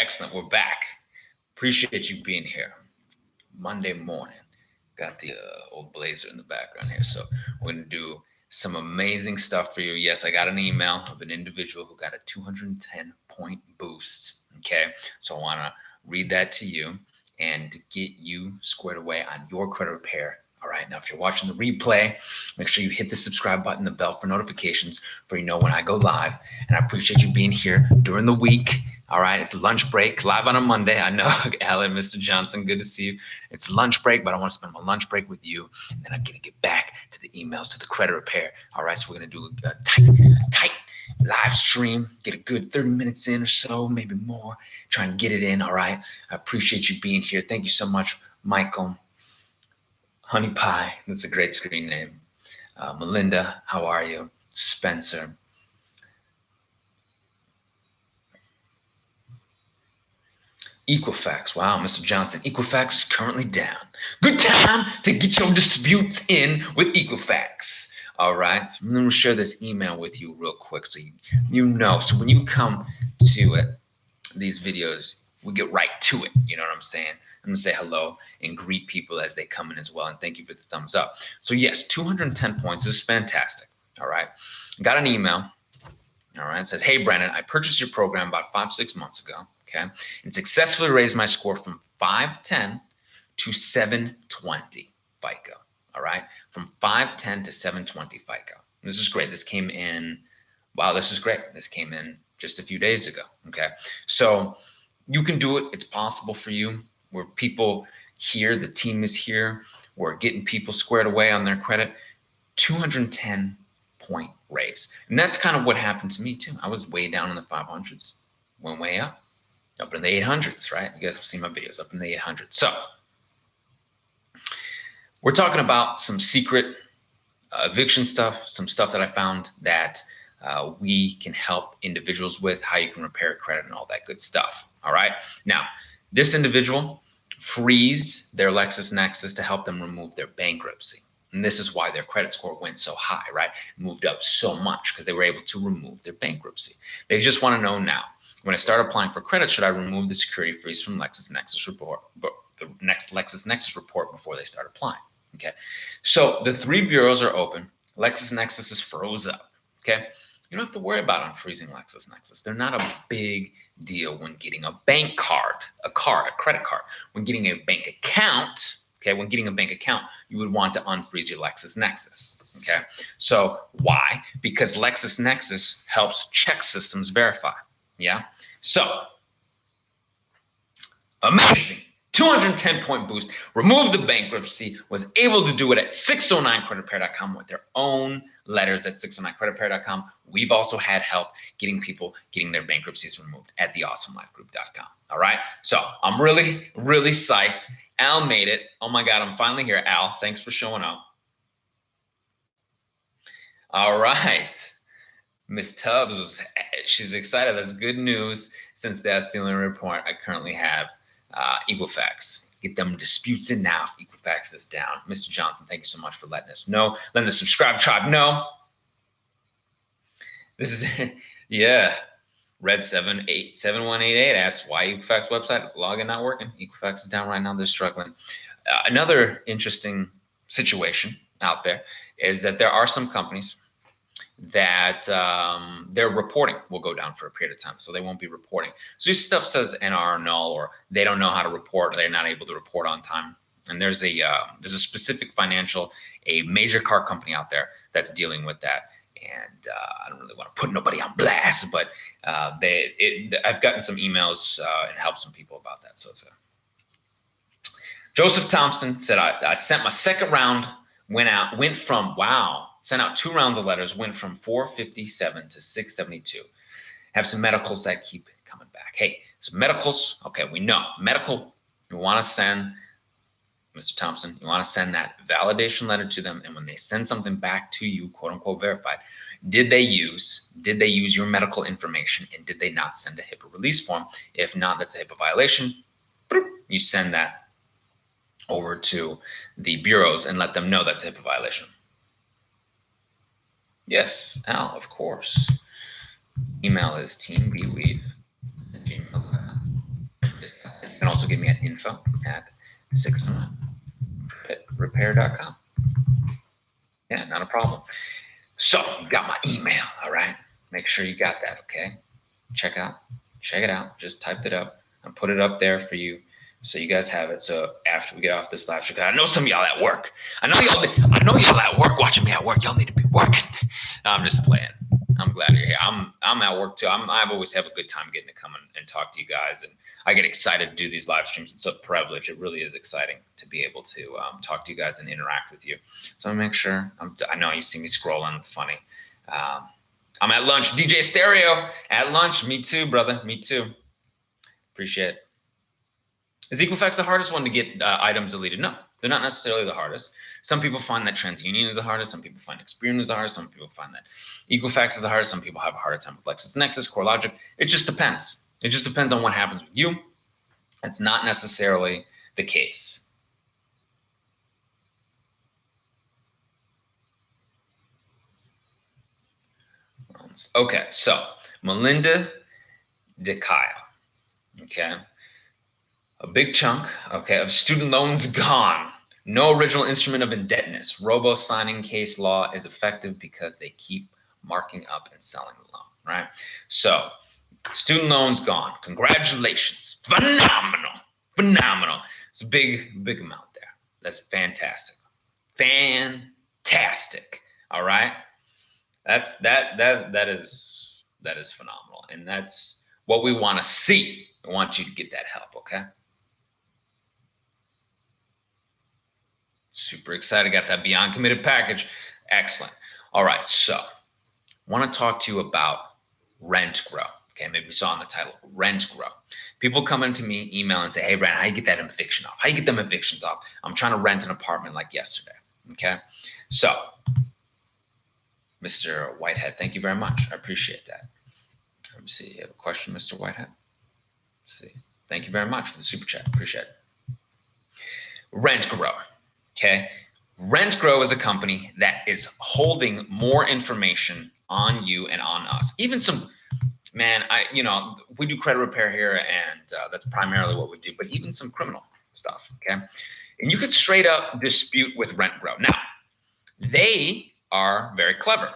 Excellent. We're back. Appreciate you being here. Monday morning. Got the old blazer in the background here. So we're going to do some amazing stuff for you. Yes, I got an email of an individual who got a 210-point boost. Okay. So I want to read that to you and to get you squared away on your credit repair. All right. Now, if you're watching the replay, make sure you hit the subscribe button, the bell for notifications for you know when I go live. And I appreciate you being here during the week. All right. It's lunch break live on a Monday. I know, Alan, Mr. Johnson, good to see you. It's lunch break, but I want to spend my lunch break with you. And then I'm going to get back to the emails, to the credit repair. All right. So we're going to do a tight live stream, get a good 30 minutes in or so, maybe more. Try and get it in. All right. I appreciate you being here. Thank you so much, Michael. Honey Pie, that's a great screen name. Melinda, how are you? Spencer. Equifax, wow, Mr. Johnson. Equifax is currently down. Good time to get your disputes in with Equifax. All right, so I'm going to share this email with you real quick so you know. So when you come to it, these videos, we get right to it. You know what I'm saying? I'm going to say hello and greet people as they come in as well. And thank you for the thumbs up. So yes, 210 points is fantastic. All right. Got an email. All right. It says, hey, Brandon, I purchased your program about 5-6 months ago. Okay. And successfully raised my score from 510 to 720 FICO. All right. From 510 to 720 FICO. This is great. This came in. Wow. This is great. This came in just a few days ago. Okay. So you can do it. It's possible for you. Where people here, the team is here. We're getting people squared away on their credit. 210-point raise. And that's kind of what happened to me too. I was way down in the 500s, went way up in the 800s, right? You guys have seen my videos, up in the 800s. So we're talking about some secret eviction stuff, some stuff that I found that we can help individuals with, how you can repair credit and all that good stuff. All right. Now, this individual freezed their Lexisnexis to help them remove their bankruptcy. And this is why their credit score went so high, right? Moved up so much because they were able to remove their bankruptcy. They just want to know now, when I start applying for credit, should I remove the security freeze from Lexisnexis report, but the next Lexisnexis report before they start applying? Okay. So the 3 bureaus are open. Lexisnexis is froze up. Okay. You don't have to worry about unfreezing Lexisnexis. They're not a big deal when getting a bank card, a credit card. When getting a bank account, okay, when getting a bank account, you would want to unfreeze your Lexisnexis, okay? So why? Because Lexisnexis helps check systems verify, yeah? So, amazing. 210-point boost, removed the bankruptcy, was able to do it at 609creditrepair.com with their own letters at 609creditrepair.com. We've also had help getting people getting their bankruptcies removed at theawesomelifegroup.com. All right. So I'm really, really psyched. Al made it. Oh my God, I'm finally here. Al, thanks for showing up. All right. Miss Tubbs, she's excited. That's good news since that's the only report I currently have. Equifax. Get them disputes in now if Equifax is down. Mr. Johnson, thank you so much for letting us know. Letting the subscribe tribe know. This is, yeah. Red 7188 asks why Equifax website login not working. Equifax is down right now. They're struggling. Another interesting situation out there is that there are some companies that their reporting will go down for a period of time, so they won't be reporting. So this stuff says NR null, or they don't know how to report, or they're not able to report on time. And there's a specific a major car company out there that's dealing with that. And I don't really want to put nobody on blast, but I've gotten some emails and helped some people about that. So it's Joseph Thompson said I sent my second round, sent out 2 rounds of letters, went from 457 to 672. Have some medicals that keep coming back. Hey, so medicals, okay, we know medical, you want to send, Mr. Thompson, you want to send that validation letter to them, and when they send something back to you, quote unquote verified, did they use your medical information, and did they not send a HIPAA release form? If not, that's a HIPAA violation. You send that over to the bureaus and let them know that's a HIPAA violation. Yes, Al, of course. Email is teambweave@gmail.com. can also give me at info@619repair.com. Yeah, not a problem. So you got my email, all right? Make sure you got that, okay? Check it out. Just typed it up and put it up there for you, so you guys have it. So after we get off this live stream, I know some of y'all at work. I know y'all at work watching me at work. Y'all need to be working. No, I'm just playing. I'm glad you're here. I'm at work too. I've always have a good time getting to come and talk to you guys, and I get excited to do these live streams. It's a privilege. It really is exciting to be able to talk to you guys and interact with you. So I make sure. I know you see me scrolling. Funny. I'm at lunch. DJ Stereo at lunch. Me too, brother. Me too. Appreciate it. Is Equifax the hardest one to get items deleted? No, they're not necessarily the hardest. Some people find that TransUnion is the hardest. Some people find Experian is the hardest. Some people find that Equifax is the hardest. Some people have a harder time with Lexisnexis, CoreLogic. It just depends. It just depends on what happens with you. It's not necessarily the case. Okay, so Melinda DeKyle. Okay. A big chunk, okay, of student loans gone. No original instrument of indebtedness. Robo-signing case law is effective because they keep marking up and selling the loan, right? So, student loans gone. Congratulations. Phenomenal. Phenomenal. It's a big, big amount there. That's fantastic. Fantastic. All right. That is phenomenal. And that's what we want to see. I want you to get that help, okay? Super excited. Got that Beyond Committed package. Excellent. All right. So I want to talk to you about Rent Grow. Okay. Maybe we saw in the title, Rent Grow. People come into me, email and say, hey, Brandon, how do you get that eviction off? How do you get them evictions off? I'm trying to rent an apartment like yesterday. Okay. So Mr. Whitehead, thank you very much. I appreciate that. Let me see. You have a question, Mr. Whitehead? Let's see. Thank you very much for the super chat. Appreciate it. Rent Grow. Okay. Rent Grow is a company that is holding more information on you and on us. Even some, man, we do credit repair here, and that's primarily what we do, but even some criminal stuff. Okay. And you could straight up dispute with Rent Grow. Now, they are very clever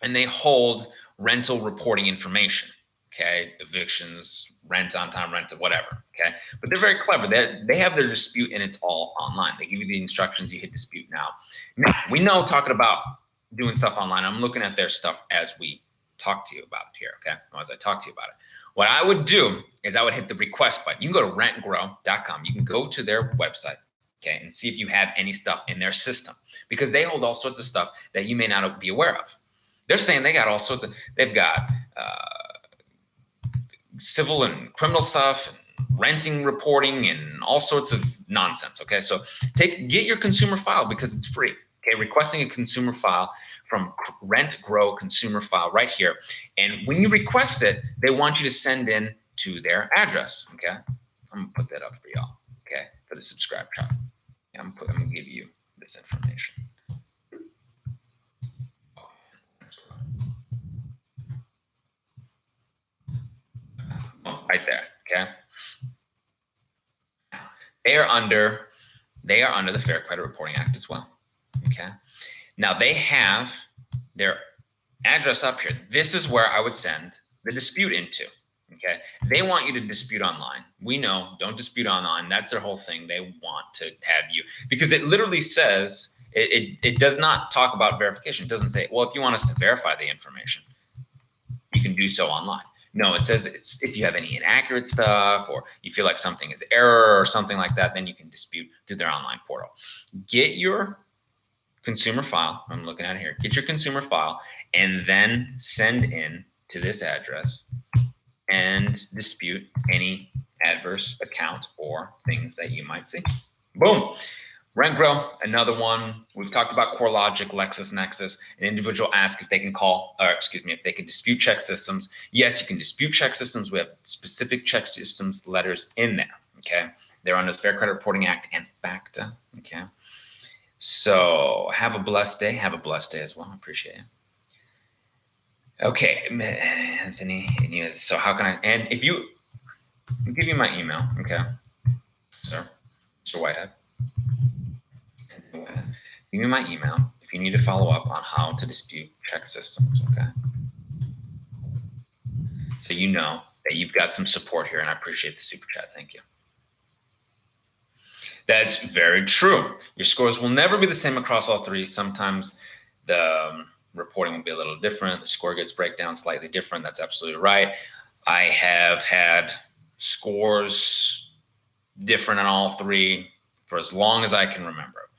and they hold rental reporting information. Okay, evictions, rent on time, rent, whatever. Okay, but they're very clever. They have their dispute, and it's all online. They give you the instructions. You hit dispute now. Now we know talking about doing stuff online. I'm looking at their stuff as we talk to you about it here. Okay, as I talk to you about it, what I would do is I would hit the request button. You can go to rentgrow.com. You can go to their website. Okay, and see if you have any stuff in their system, because they hold all sorts of stuff that you may not be aware of. They're saying they got all sorts of. They've got. Civil and criminal stuff, and renting reporting, and all sorts of nonsense. Okay, so get your consumer file because it's free. Okay, requesting a consumer file from Rent Grow consumer file right here, and when you request it, they want you to send in to their address. Okay, I'm gonna put that up for y'all. Okay, for the subscribe channel. Yeah, I'm gonna give you this information. Right there. Okay. They are under the Fair Credit Reporting Act as well. Okay. Now they have their address up here. This is where I would send the dispute into. Okay. They want you to dispute online. We know, don't dispute online. That's their whole thing. They want to have you, because it literally says, it does not talk about verification. It doesn't say, well, if you want us to verify the information, you can do so online. No, it says if you have any inaccurate stuff, or you feel like something is error or something like that, then you can dispute through their online portal. Get your consumer file. I'm looking at it here. Get your consumer file and then send in to this address and dispute any adverse account or things that you might see. Boom. Rent Grow, another one. We've talked about CoreLogic, LexisNexis. An individual asked if they can if they can dispute check systems. Yes, you can dispute check systems. We have specific check systems letters in there. Okay, they're under the Fair Credit Reporting Act and FACTA. Okay, so have a blessed day. Have a blessed day as well. I appreciate it. Okay, Anthony. So how can I? And if you I'll give you my email, okay, sir, Mr. Whitehead. Give me my email if you need to follow up on how to dispute check systems, okay? So you know that you've got some support here, and I appreciate the super chat. Thank you. That's very true. Your scores will never be the same across all three. Sometimes the reporting will be a little different. The score gets breakdown slightly different. That's absolutely right. I have had scores different on all three for as long as I can remember.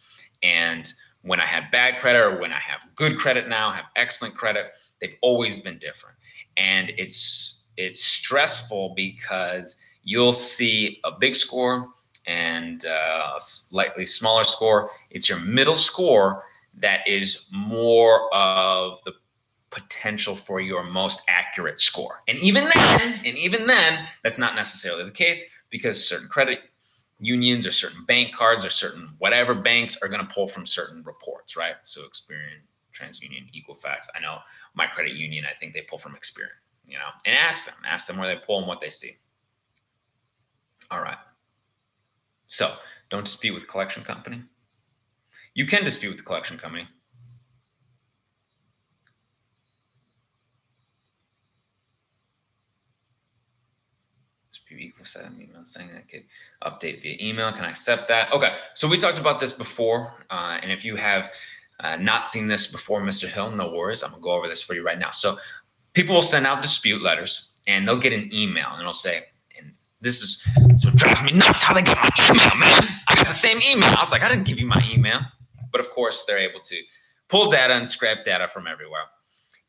And when I had bad credit or when I have good credit now, have excellent credit, they've always been different. And it's stressful because you'll see a big score and a slightly smaller score. It's your middle score that is more of the potential for your most accurate score. And even then, that's not necessarily the case because certain credit unions or certain bank cards or certain whatever banks are going to pull from certain reports, right? So Experian, TransUnion, Equifax. I know my credit union, I think they pull from Experian, you know, and ask them where they pull and what they see. All right. So don't dispute with collection company. You can dispute with the collection company. Equal set of email saying I could update via email. Can I accept that? Okay, so we talked about this before, and if you have not seen this before, Mr. Hill, no worries. I'm gonna go over this for you right now. So people will send out dispute letters, and they'll get an email, and it'll say, and this is so it drives me nuts how they got my email, man. I got the same email. I was like, I didn't give you my email, but of course they're able to pull data and scrap data from everywhere,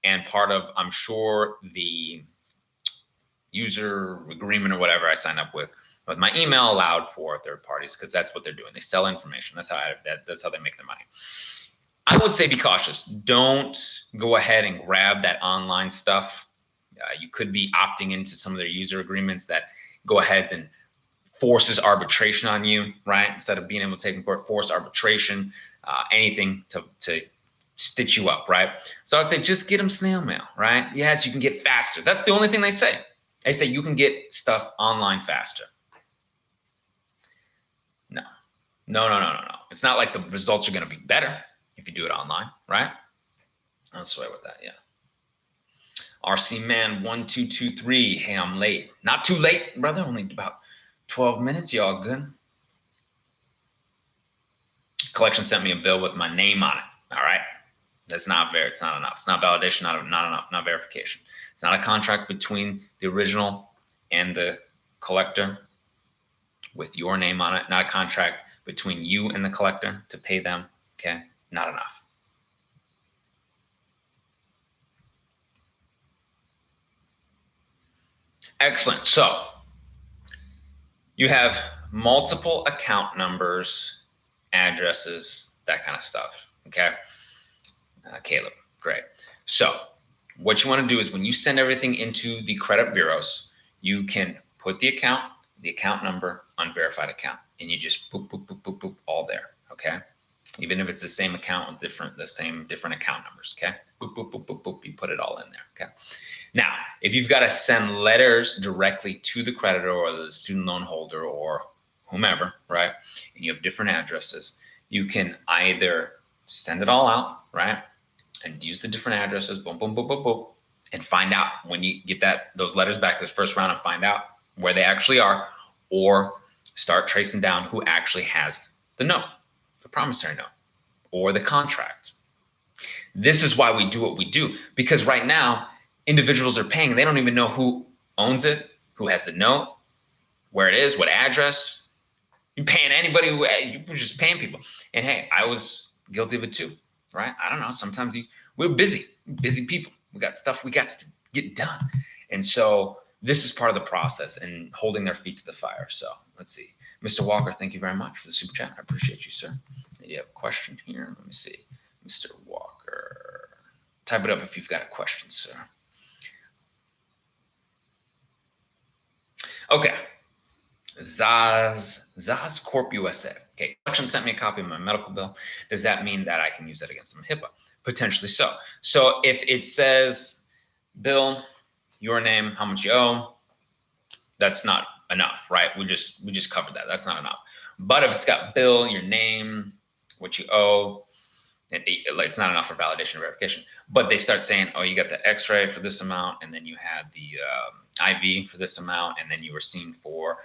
and part of, I'm sure, the user agreement or whatever I signed up with my email allowed for third parties because that's what they're doing. They sell information. That's how they make their money. I would say be cautious. Don't go ahead and grab that online stuff. You could be opting into some of their user agreements that go ahead and forces arbitration on you, right? Instead of being able to take in court, force arbitration, anything to stitch you up, right? So I'd say just get them snail mail, right? Yes, you can get faster. That's the only thing they say. They say you can get stuff online faster. No. It's not like the results are going to be better if you do it online, right? I don't swear with that, yeah. RC Man 1223. Hey, I'm late. Not too late, brother. Only about 12 minutes. Y'all good? Collection sent me a bill with my name on it. All right. That's not fair. It's not enough. It's not validation, not enough, not verification. It's not a contract between the original and the collector with your name on it, not a contract between you and the collector to pay them, okay? Not enough. Excellent. So you have multiple account numbers, addresses, that kind of stuff, okay? Caleb, great. So what you want to do is when you send everything into the credit bureaus, you can put the account number, unverified account, and you just boop, boop, boop, boop, boop, all there, okay? Even if it's the same account with different account numbers, okay? Boop, boop, boop, boop, boop, you put it all in there, okay? Now, if you've got to send letters directly to the creditor or the student loan holder or whomever, right? And you have different addresses, you can either send it all out, right? And use the different addresses, boom, boom, boom, boom, boom, and find out when you get those letters back this first round and find out where they actually are, or start tracing down who actually has the note, the promissory note, or the contract. This is why we do what we do, because right now individuals are paying and they don't even know who owns it, who has the note, where it is, what address. You're paying anybody, you're just paying people. And hey, I was guilty of it too, right? I don't know. Sometimes we're busy people. We got stuff we got to get done. And so this is part of the process and holding their feet to the fire. So let's see. Mr. Walker, thank you very much for the super chat. I appreciate you, sir. You have a question here. Let me see. Mr. Walker, type it up if you've got a question, sir. Okay. Zaz Corp USA. Okay, collection sent me a copy of my medical bill. Does that mean that I can use that against them in HIPAA? Potentially so. So if it says bill, your name, how much you owe, that's not enough, right? We just covered that. That's not enough. But if it's got bill, your name, what you owe, it's not enough for validation or verification. But they start saying, oh, you got the X-ray for this amount, and then you had the IV for this amount, and then you were seen for,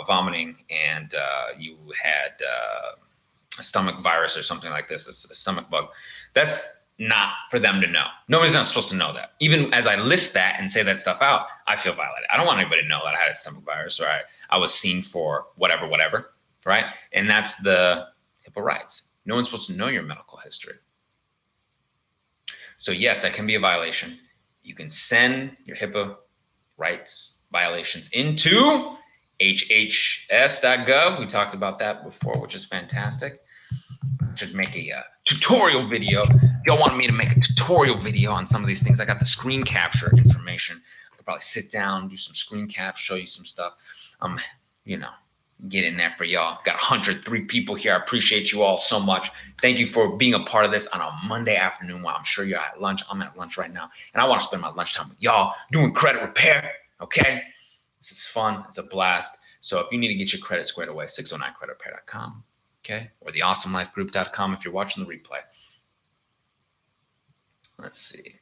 vomiting, and you had a stomach virus or something like this, a stomach bug. That's not for them to know. Nobody's not supposed to know that. Even as I list that and say that stuff out, I feel violated. I don't want anybody to know that I had a stomach virus or I was seen for whatever, right? And that's the HIPAA rights. No one's supposed to know your medical history. So yes, that can be a violation. You can send your HIPAA rights violations into hhs.gov. We talked about that before, which is fantastic. I should make a tutorial video. If y'all want me to make a tutorial video on some of these things, I got the screen capture information. I could probably sit down, do some screen cap, show you some stuff. Get in there for y'all. Got 103 people here. I appreciate you all so much. Thank you for being a part of this on a Monday afternoon while I'm sure you're at lunch. I'm at lunch right now, and I want to spend my lunchtime with y'all doing credit repair, okay? This is fun. It's a blast. So if you need to get your credit squared away, 609creditrepair.com, okay? Or theawesomelifegroup.com if you're watching the replay. Let's see.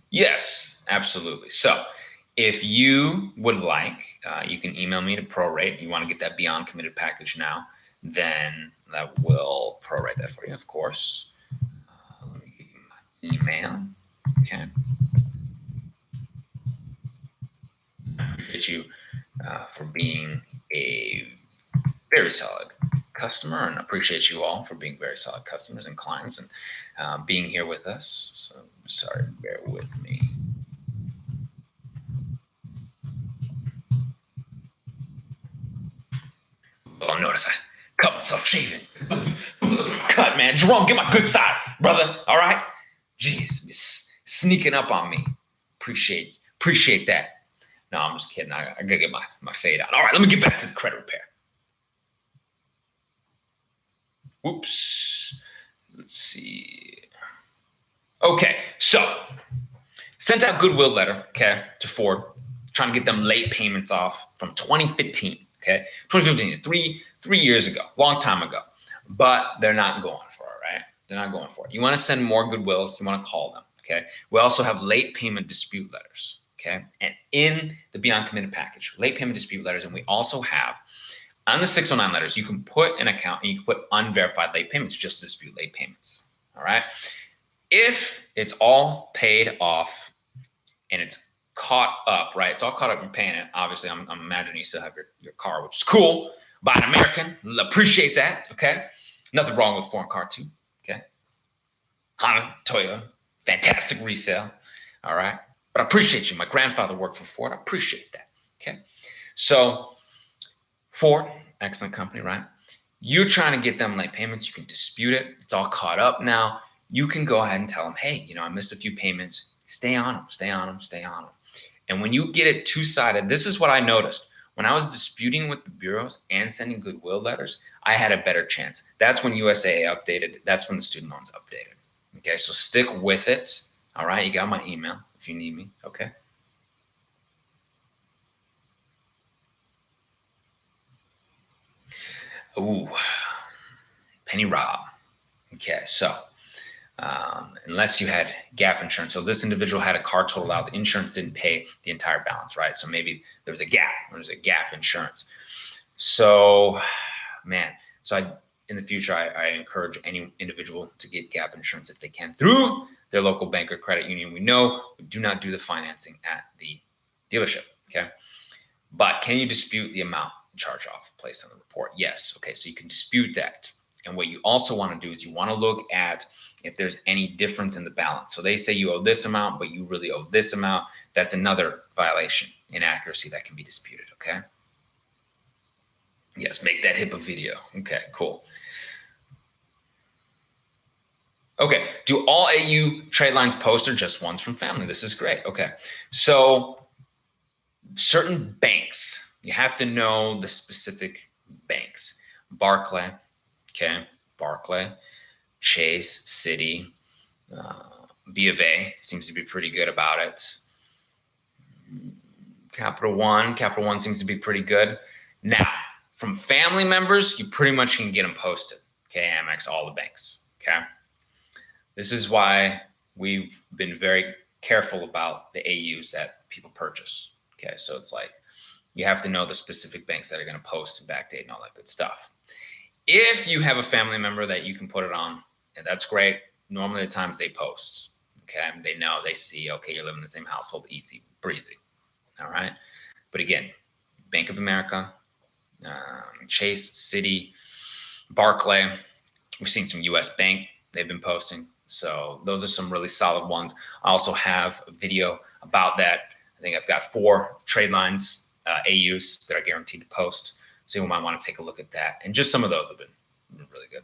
Yes, absolutely. So if you would like, you can email me to prorate. You want to get that Beyond Committed package now, then that will prorate that for you, of course. Let me give you my email. Okay. I appreciate you for being a very solid customer, and appreciate you all for being very solid customers and clients and being here with us. So sorry, bear with me. Oh, notice I cut myself shaving. Cut, man. Jerome, get my good side, brother. All right? Jeez, sneaking up on me. Appreciate that. No, I'm just kidding. I gotta get my fade out. All right, let me get back to the credit repair. Whoops. Let's see. Okay, so sent out goodwill letter, okay, to Ford, trying to get them late payments off from 2015. Okay, 2015, three years ago, long time ago, but they're not going for it, right? They're not going for it. You want to send more goodwills. You want to call them. Okay. We also have late payment dispute letters. Okay, and in the Beyond Committed package, late payment dispute letters, and we also have on the 609 letters, you can put an account and you can put unverified late payments just to dispute late payments. All right. If it's all paid off and it's caught up, right? It's all caught up in paying it. Obviously, I'm imagining you still have your car, which is cool. Buy an American. Appreciate that. Okay. Nothing wrong with foreign car too. Okay. Honda, Toyota, fantastic resale. All right. But I appreciate you. My grandfather worked for Ford. I appreciate that. Okay. So Ford, excellent company, right? You're trying to get them late payments. You can dispute it. It's all caught up now. You can go ahead and tell them, hey, I missed a few payments. Stay on them, stay on them, stay on them. And when you get it two-sided, this is what I noticed. When I was disputing with the bureaus and sending goodwill letters, I had a better chance. That's when USAA updated. That's when the student loans updated. Okay, so stick with it. All right, you got my email if you need me. Okay. Ooh, Penny Rob. Okay, so unless you had gap insurance. So this individual had a car totaled out. The insurance didn't pay the entire balance, right? So maybe there was a gap. There was a gap insurance. So, man, in the future, I encourage any individual to get gap insurance if they can through their local bank or credit union. We know we do not do the financing at the dealership, okay? But can you dispute the amount charge off placed on the report? Yes. Okay, so you can dispute that. And what you also want to do is you want to look at if there's any difference in the balance. So they say you owe this amount, but you really owe this amount. That's another violation, inaccuracy that can be disputed, okay? Yes, make that HIPAA video. Okay, cool. Okay, do all AU trade lines post or just ones from family? This is great. Okay, so certain banks, you have to know the specific banks. Barclay, okay, Barclay, Chase, Citi, B of A seems to be pretty good about it. Capital One seems to be pretty good. Now, from family members, you pretty much can get them posted. Okay, Amex, all the banks. Okay, this is why we've been very careful about the AUs that people purchase. Okay, so it's like you have to know the specific banks that are going to post and backdate and all that good stuff. If you have a family member that you can put it on, yeah, that's great. Normally, the times they post. Okay, they know, they see. Okay, you're living in the same household, easy, breezy. All right, but again, Bank of America, Chase, Citi, Barclay. We've seen some U.S. Bank. They've been posting. So those are some really solid ones. I also have a video about that. I think I've got 4 trade lines, AUs that are guaranteed to post. So you might want to take a look at that. And just some of those have been really good.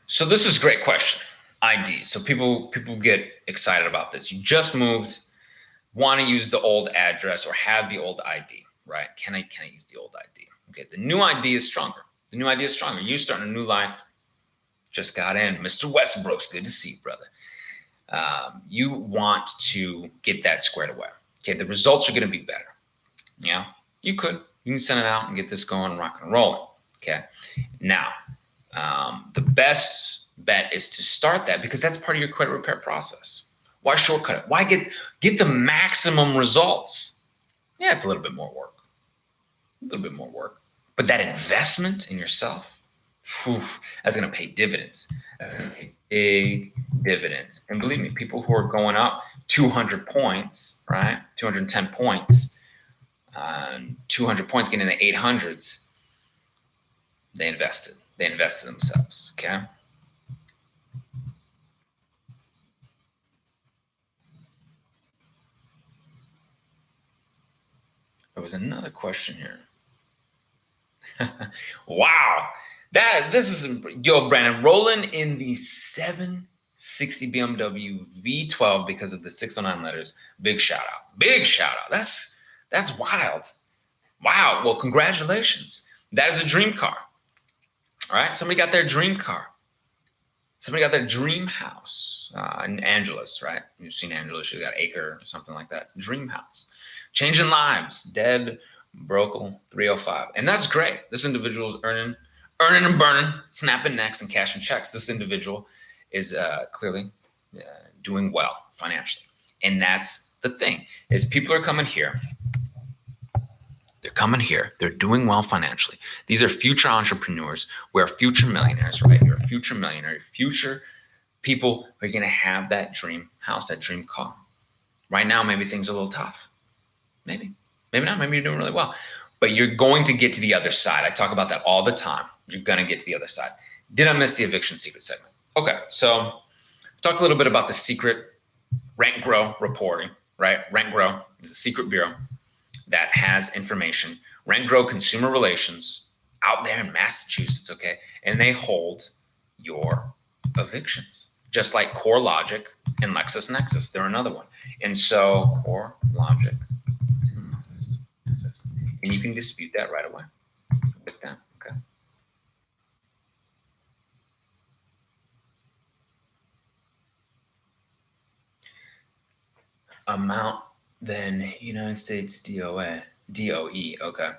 So this is a great question. ID. So people get excited about this. You just moved, want to use the old address or have the old ID, right? Can I use the old ID? Okay, the new ID is stronger. The new ID is stronger. You're starting a new life. Just got in. Mr. Westbrook's good to see you, brother. You want to get that squared away. Okay, the results are going to be better. Yeah, you can send it out and get this going, rock and rolling. Okay, now the best bet is to start that because that's part of your credit repair process. Why shortcut it? Why get the maximum results? Yeah, it's a little bit more work, but that investment in yourself, whew, that's going to pay dividends. That's going to pay big dividends. And believe me, people who are going up 200 points, right? 210 points, 200 points getting in the 800s, they invested themselves. Okay. There was another question here. Wow. This is yo, Brandon, rolling in the 760 BMW V12 because of the 609 letters. Big shout out. Big shout out. That's wild. Wow. Well, congratulations. That is a dream car. All right. Somebody got their dream car. Somebody got their dream house. And Angela's, right? You've seen Angela. She's got Acre or something like that. Dream house. Changing lives. Dead Brokel 305. And that's great. This individual is earning and burning, snapping necks and cashing checks. This individual is clearly doing well financially. And that's the thing, is people are coming here. They're coming here. They're doing well financially. These are future entrepreneurs. We're future millionaires, right? You're a future millionaire. You're future people who are going to have that dream house, that dream car. Right now, maybe things are a little tough. Maybe not. Maybe you're doing really well. But you're going to get to the other side. I talk about that all the time. You're going to get to the other side. Did I miss the eviction secret segment? Okay, so talked a little bit about the secret Rent Grow reporting, right? Rent Grow is a secret bureau that has information. Rent Grow Consumer Relations out there in Massachusetts, okay? And they hold your evictions, just like CoreLogic and Lexisnexis. They're another one. And so CoreLogic, and you can dispute that right away with them, okay? Amount then United States DOE, okay.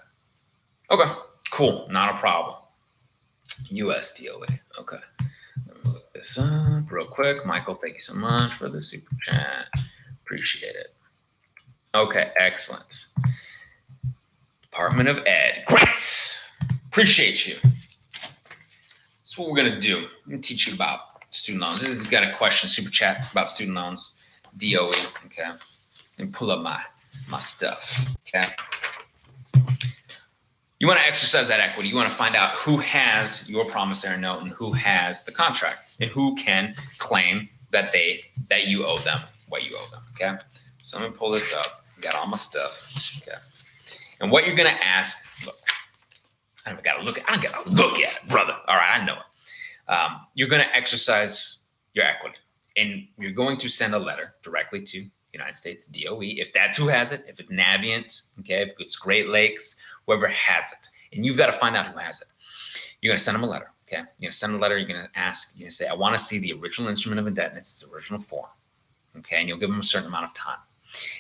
Okay, cool, not a problem. US DOE, okay. Let me look this up real quick. Michael, thank you so much for the super chat. Appreciate it. Okay, excellent. Department of Ed, great. Appreciate you. That's what we're gonna do. I'm gonna teach you about student loans. This has got a question, super chat about student loans, DOE, okay. And pull up my stuff, okay. You want to exercise that equity. You want to find out who has your promissory note and who has the contract and who can claim that you owe them what you owe them, okay. So let me pull this up. Got all my stuff, okay. And what you're gonna ask, look, I don't gotta look at it, brother. All right, I know it. You're gonna exercise your equity, and you're going to send a letter directly to United States, DOE, if that's who has it, if it's Navient, okay, if it's Great Lakes, whoever has it. And you've got to find out who has it. You're going to send them a letter, okay? You're going to send a letter. You're going to ask, you're going to say, I want to see the original instrument of indebtedness, its original form, okay? And you'll give them a certain amount of time.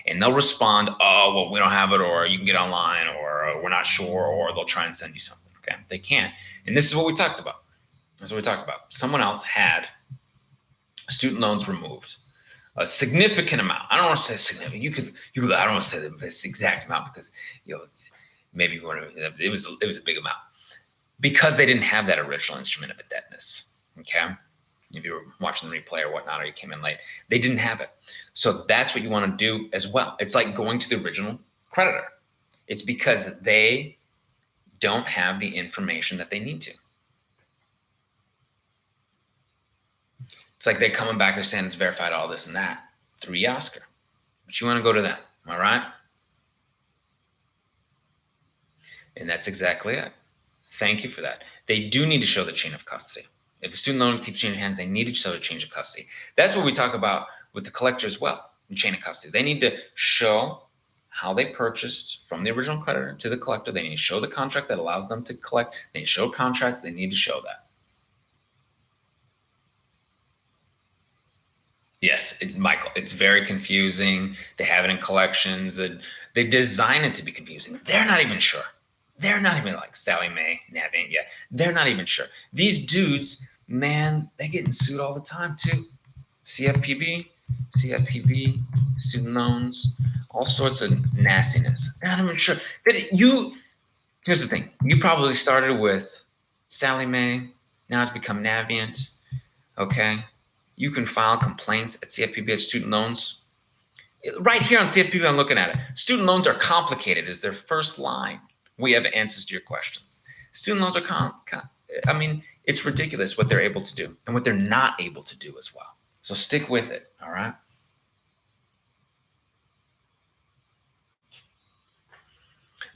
And they'll respond, oh, well, we don't have it, or you can get online, or we're not sure, or they'll try and send you something, okay? They can't. And this is what we talked about. That's what we talked about. Someone else had student loans removed, a significant amount. I don't want to say significant. You could. I don't want to say this exact amount because maybe it was a big amount because they didn't have that original instrument of indebtedness. Okay, if you were watching the replay or whatnot, or you came in late, they didn't have it. So that's what you want to do as well. It's like going to the original creditor. It's because they don't have the information that they need to. It's like they're coming back, they're saying it's verified, all this and that through Yasker. But you want to go to them, all right? And that's exactly it. Thank you for that. They do need to show the chain of custody. If the student loan keeps changing hands, they need to show the chain of custody. That's what we talk about with the collector as well, the chain of custody. They need to show how they purchased from the original creditor to the collector. They need to show the contract that allows them to collect. They need to show contracts. They need to show that. Yes, Michael, it's very confusing. They have it in collections. They design it to be confusing. They're not even sure. They're not even like Sally Mae, Navient, yeah. They're not even sure. These dudes, man, they're getting sued all the time too. CFPB, student loans, all sorts of nastiness. They're not even sure. Here's the thing. You probably started with Sally Mae. Now it's become Navient, okay? You can file complaints at CFPB as student loans. Right here on CFPB, I'm looking at it. Student loans are complicated is their first line. We have answers to your questions. Student loans are I mean, it's ridiculous what they're able to do and what they're not able to do as well. So stick with it, all right?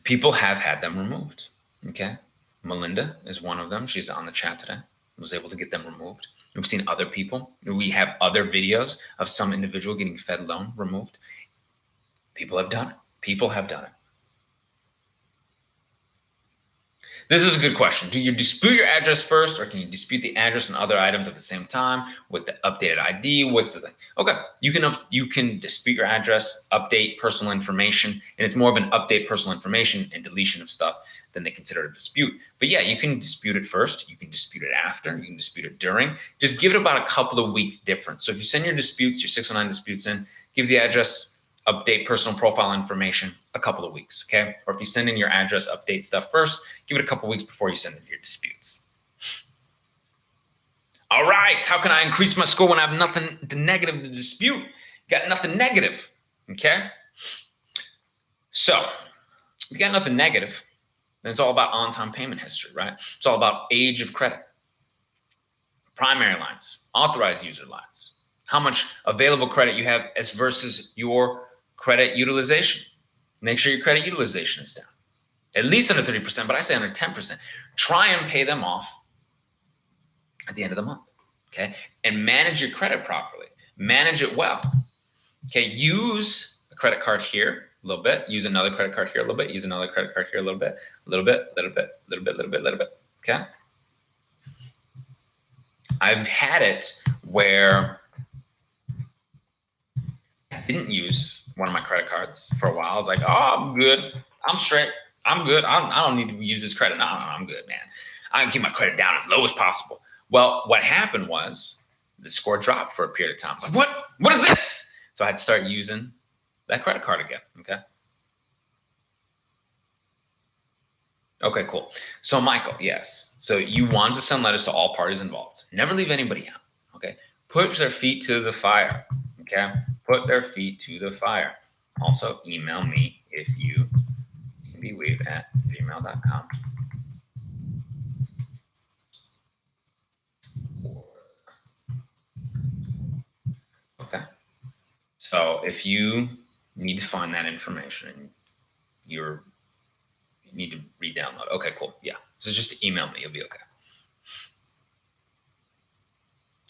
People have had them removed, okay? Melinda is one of them. She's on the chat today. Was able to get them removed. We've seen other people. We have other videos of some individual getting Fed loan removed. People have done it. People have done it. This is a good question. Do you dispute your address first, or can you dispute the address and other items at the same time with the updated ID? What's the thing? Okay, you can dispute your address, update personal information, and it's more of an update personal information and deletion of stuff than they consider a dispute. But yeah, you can dispute it first. You can dispute it after. You can dispute it during. Just give it about a couple of weeks difference. So if you send your disputes, your 609 disputes in, give the address, update personal profile information a couple of weeks, okay? Or if you send in your address update stuff first, give it a couple of weeks before you send in your disputes. All right, how can I increase my score when I have nothing negative to dispute? Got nothing negative, okay? So, you got nothing negative, then it's all about on-time payment history, right? It's all about age of credit, primary lines, authorized user lines, how much available credit you have as versus your credit utilization. Make sure your credit utilization is down, at least under 30%, but I say under 10%. Try and pay them off at the end of the month, okay? And manage your credit properly. Manage it well, okay? Use a credit card here a little bit. Use another credit card here a little bit. Use another credit card here a little bit, okay? I've had it where I didn't use one of my credit cards for a while. I was like, oh, I'm good. I'm straight. I'm good. I don't need to use this credit. No, I'm good, man. I can keep my credit down as low as possible. Well, what happened was the score dropped for a period of time. I was like, what is this? So I had to start using that credit card again, okay? Okay, cool. So Michael, yes. So you want to send letters to all parties involved. Never leave anybody out, okay? Put their feet to the fire, okay? Put their feet to the fire. Also, email me if you bweave@gmail.com. Okay. So if you need to find that information, you need to re-download. Okay, cool. Yeah. So just email me. You'll be okay.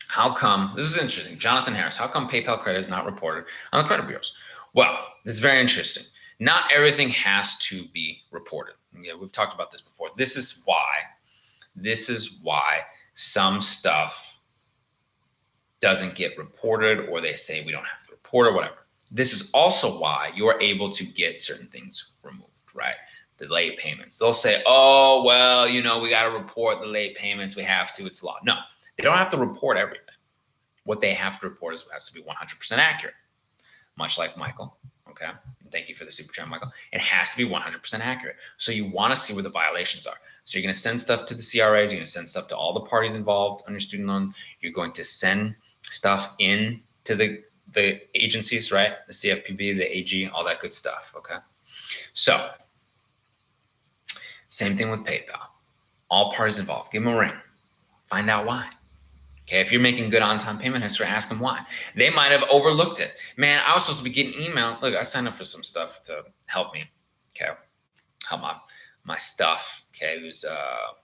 How come, this is interesting, Jonathan Harris, how come PayPal credit is not reported on the credit bureaus? Well, it's very interesting. Not everything has to be reported. Yeah, we've talked about this before. This is why some stuff doesn't get reported, or they say we don't have to report or whatever. This is also why you're able to get certain things removed, right? The late payments. They'll say, oh, well, you know, we got to report the late payments. We have to. It's law. No, they don't have to report everything. What they have to report is it has to be 100% accurate, much like Michael. Okay. And thank you for the super chat, Michael. It has to be 100% accurate. So you want to see where the violations are. So you're going to send stuff to the CRAs. You're going to send stuff to all the parties involved on your student loans. You're going to send stuff in to the agencies, right? The CFPB, the AG, all that good stuff. Okay. So same thing with PayPal. All parties involved. Give them a ring. Find out why. Okay, if you're making good on-time payment history, ask them why. They might have overlooked it. Man, I was supposed to be getting email. Look, I signed up for some stuff to help me. Okay, help my stuff. Okay, it was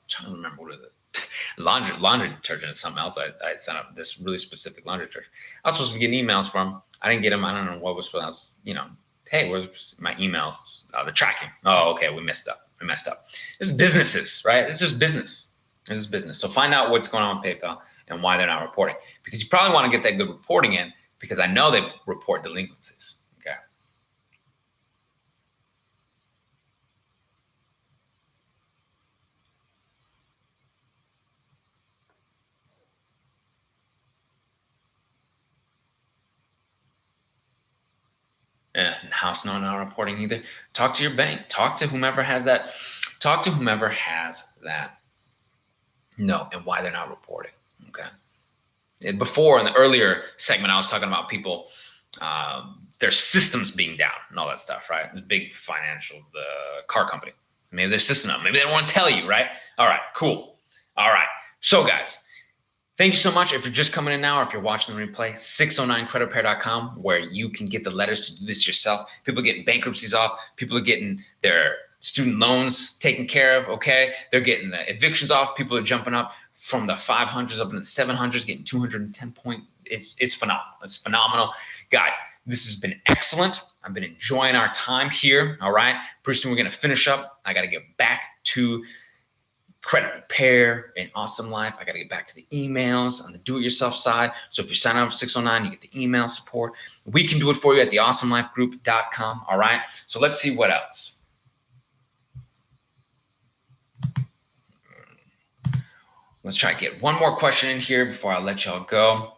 trying to remember what it laundry detergent is something else. I signed up this really specific laundry detergent. I was supposed to be getting emails from. I didn't get them. I don't know what was supposed. I was, hey, where's my emails? The tracking. Oh, okay, we messed up. This is businesses, right? It's just business. This is business. So find out what's going on with PayPal and why they're not reporting. Because you probably want to get that good reporting in, because I know they report delinquencies. Okay. And house not reporting either. Talk to your bank. Talk to whomever has that. Talk to whomever has that. No, and why they're not reporting. Okay. And before, in the earlier segment, I was talking about people, their systems being down and all that stuff, right? This big financial, the car company. Maybe their system, maybe they don't want to tell you, right? All right, cool. All right. So, guys, thank you so much. If you're just coming in now, or if you're watching the replay, 609creditrepair.com, where you can get the letters to do this yourself. People are getting bankruptcies off. People are getting their student loans taken care of, okay? They're getting the evictions off. People are jumping up from the 500s up in the 700s, getting 210 point. It's phenomenal. It's phenomenal. Guys, this has been excellent. I've been enjoying our time here, all right? Pretty soon we're going to finish up. I got to get back to Credit Repair and Awesome Life. I got to get back to the emails on the do-it-yourself side. So if you sign up for 609, you get the email support. We can do it for you at the awesomelifegroup.com. All right. So let's see what else. Let's try to get one more question in here before I let y'all go.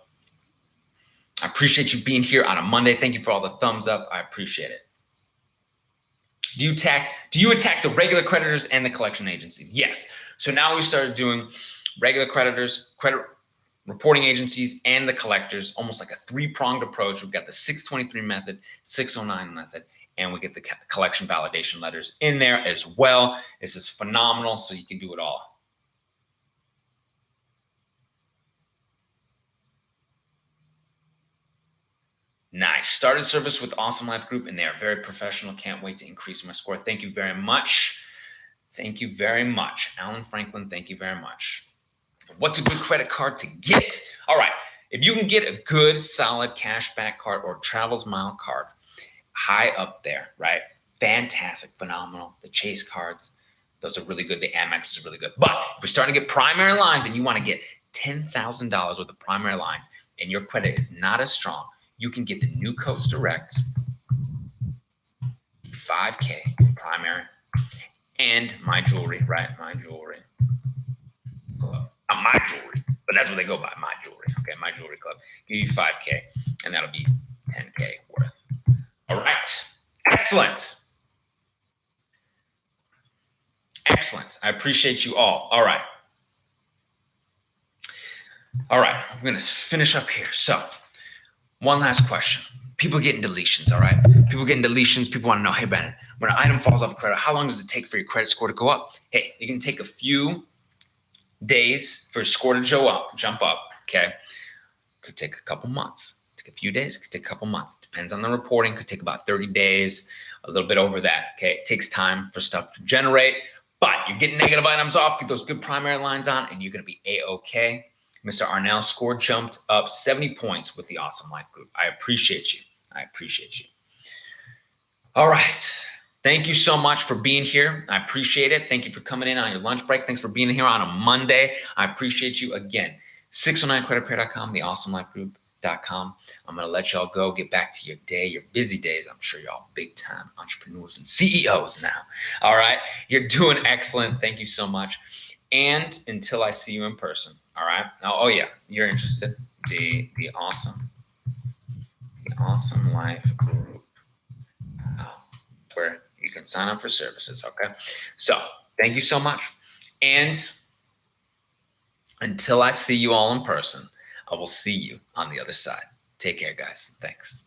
I appreciate you being here on a Monday. Thank you for all the thumbs up. I appreciate it. Do you attack the regular creditors and the collection agencies? Yes. So now we started doing regular creditors, credit reporting agencies, and the collectors, almost like a three-pronged approach. We've got the 623 method, 609 method, and we get the collection validation letters in there as well. This is phenomenal, so you can do it all. Nice. Started service with Awesome Life Group, and they are very professional. Can't wait to increase my score. Thank you very much. Thank you very much. Alan Franklin, thank you very much. What's a good credit card to get? All right. If you can get a good, solid cashback card or Travels Mile card, high up there, right? Fantastic, phenomenal. The Chase cards, those are really good. The Amex is really good. But if you're starting to get primary lines and you want to get $10,000 worth of primary lines and your credit is not as strong, you can get the New Coats Direct, 5K primary, and My Jewelry, right? My Jewelry. My Jewelry, but that's what they go by, My Jewelry. Okay, My Jewelry Club. Give you 5K, and that'll be 10K worth. All right. Excellent. Excellent. I appreciate you all. All right. All right. I'm going to finish up here. So, one last question. People getting deletions, all right? People getting deletions. People want to know, hey, Brandon, when an item falls off credit, how long does it take for your credit score to go up? Hey, you can take a few days for your score to jump up, okay? Could take a couple months. Take a few days, could take a couple months. Depends on the reporting. Could take about 30 days, a little bit over that, okay? It takes time for stuff to generate, but you're getting negative items off, get those good primary lines on, and you're going to be A-okay. Mr. Arnell, score jumped up 70 points with the Awesome Life group. I appreciate you. I appreciate you. All right. Thank you so much for being here. I appreciate it. Thank you for coming in on your lunch break. Thanks for being here on a Monday. I appreciate you again. 609creditrepair.com, the Awesome Life Group.com. I'm going to let y'all go, get back to your day, your busy days. I'm sure y'all big time entrepreneurs and CEOs now. All right. You're doing excellent. Thank you so much. And until I see you in person. All right. Oh yeah. You're interested. The Awesome Life Group. Where you can sign up for services. Okay. So thank you so much. And until I see you all in person, I will see you on the other side. Take care, guys. Thanks.